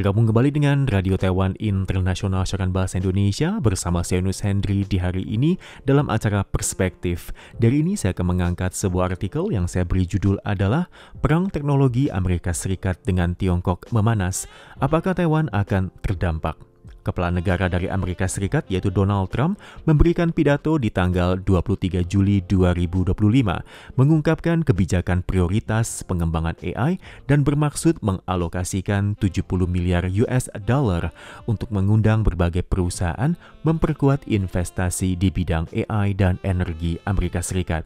Bergabung kembali dengan Radio Taiwan Internasional Siaran Bahasa Indonesia bersama saya Yunus Hendri di hari ini dalam acara Perspektif. Dari ini saya akan mengangkat sebuah artikel yang saya beri judul adalah Perang Teknologi Amerika Serikat dengan Tiongkok Memanas. Apakah Taiwan akan terdampak? Kepala negara dari Amerika Serikat yaitu Donald Trump memberikan pidato di tanggal 23 Juli 2025 mengungkapkan kebijakan prioritas pengembangan AI dan bermaksud mengalokasikan 70 miliar US dollar untuk mengundang berbagai perusahaan memperkuat investasi di bidang AI dan energi Amerika Serikat.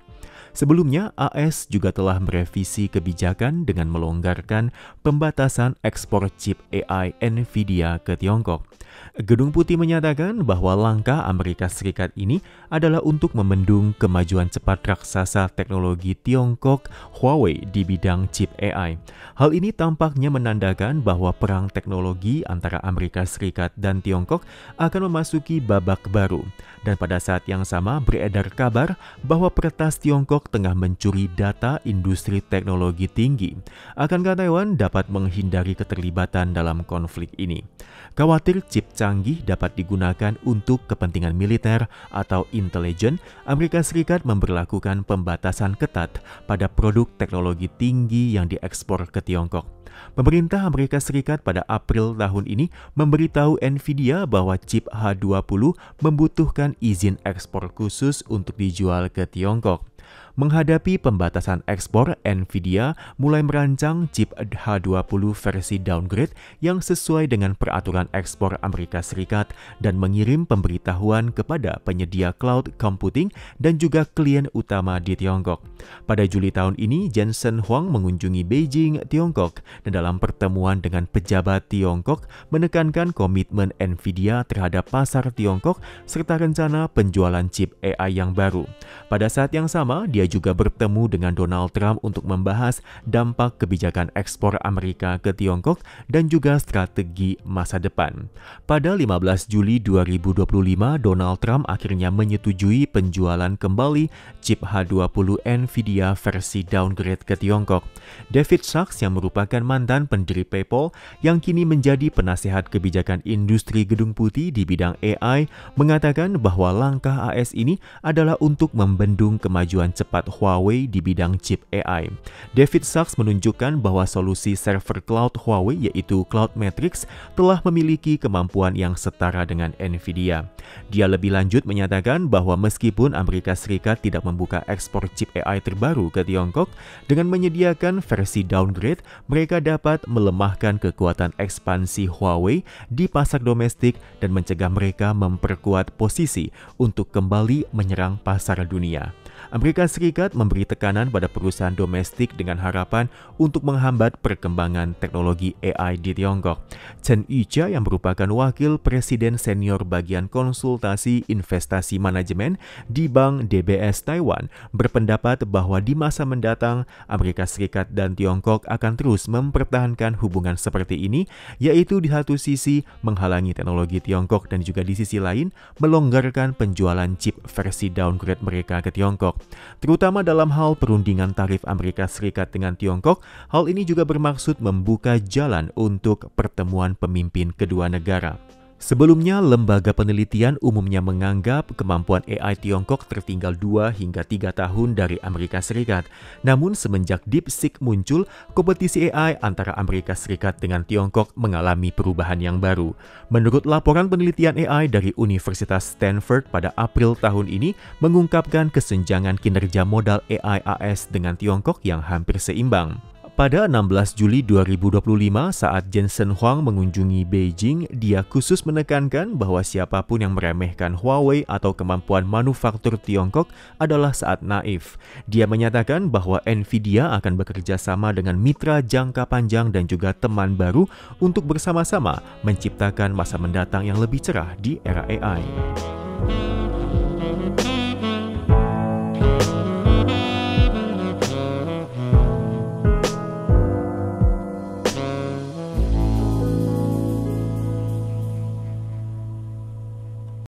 Sebelumnya, AS juga telah merevisi kebijakan dengan melonggarkan pembatasan ekspor chip AI NVIDIA ke Tiongkok. Gedung Putih menyatakan bahwa langkah Amerika Serikat ini adalah untuk membendung kemajuan cepat raksasa teknologi Tiongkok Huawei di bidang chip AI. Hal ini tampaknya menandakan bahwa perang teknologi antara Amerika Serikat dan Tiongkok akan memasuki babak baru. Dan pada saat yang sama beredar kabar bahwa peretas Tiongkok tengah mencuri data industri teknologi tinggi. Akankah Taiwan dapat menghindari keterlibatan dalam konflik ini? Khawatir chip canggih dapat digunakan untuk kepentingan militer atau intelijen, Amerika Serikat memberlakukan pembatasan ketat pada produk teknologi tinggi yang diekspor ke Tiongkok. Pemerintah Amerika Serikat pada April tahun ini memberitahu NVIDIA bahwa chip H20 membutuhkan izin ekspor khusus untuk dijual ke Tiongkok. Menghadapi pembatasan ekspor, NVIDIA mulai merancang chip H20 versi downgrade yang sesuai dengan peraturan ekspor Amerika Serikat dan mengirim pemberitahuan kepada penyedia cloud computing dan juga klien utama di Tiongkok. Pada Juli tahun ini, Jensen Huang mengunjungi Beijing, Tiongkok, dan dalam pertemuan dengan pejabat Tiongkok menekankan komitmen NVIDIA terhadap pasar Tiongkok serta rencana penjualan chip AI yang baru. Pada saat yang sama, dia juga bertemu dengan Donald Trump untuk membahas dampak kebijakan ekspor Amerika ke Tiongkok dan juga strategi masa depan. Pada 15 Juli 2025, Donald Trump akhirnya menyetujui penjualan kembali chip H20 NVIDIA versi downgrade ke Tiongkok. David Sachs yang merupakan mantan pendiri PayPal yang kini menjadi penasehat kebijakan industri Gedung Putih di bidang AI mengatakan bahwa langkah AS ini adalah untuk membendung kemajuan cepat Huawei di bidang chip AI. David Sachs menunjukkan bahwa solusi server cloud Huawei yaitu Cloud Matrix telah memiliki kemampuan yang setara dengan NVIDIA. Dia lebih lanjut menyatakan bahwa meskipun Amerika Serikat tidak membuka ekspor chip AI terbaru ke Tiongkok, dengan menyediakan versi downgrade, mereka dapat melemahkan kekuatan ekspansi Huawei di pasar domestik dan mencegah mereka memperkuat posisi untuk kembali menyerang pasar dunia. Amerika Serikat memberi tekanan pada perusahaan domestik dengan harapan untuk menghambat perkembangan teknologi AI di Tiongkok. Chen Yuqia yang merupakan wakil presiden senior bagian konsultasi investasi manajemen di Bank DBS Taiwan berpendapat bahwa di masa mendatang Amerika Serikat dan Tiongkok akan terus mempertahankan hubungan seperti ini, yaitu di satu sisi menghalangi teknologi Tiongkok dan juga di sisi lain melonggarkan penjualan chip versi downgrade mereka ke Tiongkok. Terutama dalam hal perundingan tarif Amerika Serikat dengan Tiongkok, hal ini juga bermaksud membuka jalan untuk pertemuan pemimpin kedua negara. Sebelumnya, lembaga penelitian umumnya menganggap kemampuan AI Tiongkok tertinggal 2 hingga 3 tahun dari Amerika Serikat. Namun semenjak DeepSeek muncul, kompetisi AI antara Amerika Serikat dengan Tiongkok mengalami perubahan yang baru. Menurut laporan penelitian AI dari Universitas Stanford pada April tahun ini mengungkapkan kesenjangan kinerja modal AI AS dengan Tiongkok yang hampir seimbang. Pada 16 Juli 2025 saat Jensen Huang mengunjungi Beijing, dia khusus menekankan bahwa siapapun yang meremehkan Huawei atau kemampuan manufaktur Tiongkok adalah saat naif. Dia menyatakan bahwa NVIDIA akan bekerja sama dengan mitra jangka panjang dan juga teman baru untuk bersama-sama menciptakan masa mendatang yang lebih cerah di era AI.